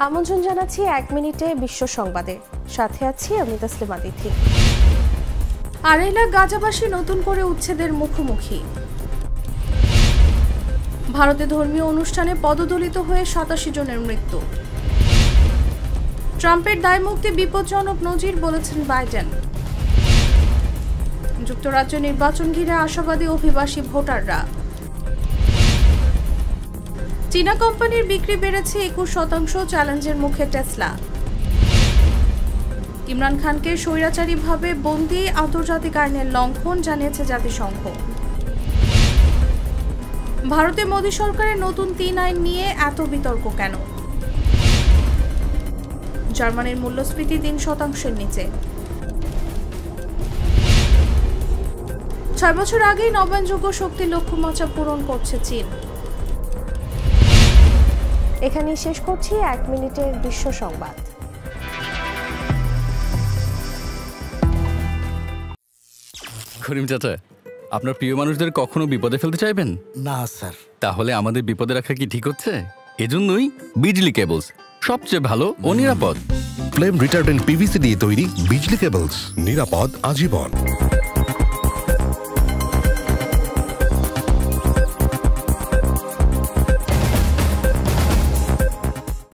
আমন্ত্রণ জানাচ্ছি ১ মিনিটে বিশ্ব সংবাদে, সাথে আছি আমি তাসলিমা তিথি। ২.৫ লাখ গাজাবাসী নতুন করে উচ্ছেদের মুখোমুখি। ভারতে ধর্মীয় অনুষ্ঠানে পদদলিত হয়ে ৮৭ জনের মৃত্যু। ট্রাম্পের দায়মুক্তি বিপজ্জনক নজির বলেছেন বাইডেন। যুক্তরাজ্য নির্বাচন ঘিরে আশাবাদী অভিবাসী ভোটাররা। চীনা কোম্পানির বিক্রি বেড়েছে ২১%, চ্যালেঞ্জের মুখে টেসলা। ইমরান খানকে স্বৈরাচারীভাবে বন্দী আন্তর্জাতিক আইনের লঙ্ঘন জানিয়েছে জাতিসংঘ। ভারতে মোদী সরকারের নতুন ৩ আইন নিয়ে এত বিতর্ক কেন? জার্মানির মূল্যস্ফীতি ৩% নিচে। ৬ বছর আগেই নবায়নযোগ্য শক্তি লক্ষ্যমাত্রা পূরণ করছে চীন। এখানেই শেষ করছি ১ মিনিটের বিশ্ব সংবাদ। করিম চাচা, আপনার প্রিয় মানুষদের কখনো বিপদে ফেলতে চাইবেন না স্যার। তাহলে আমাদের বিপদে রাখা কি ঠিক হচ্ছে? এজন্যই বিজলি কেবলস সবচেয়ে ভালো ও নিরাপদ। ফ্লেম রিটার্ডেন্ট পিভিসি দিয়ে তৈরি বিজলি কেবলস, নিরাপদ আজীবন।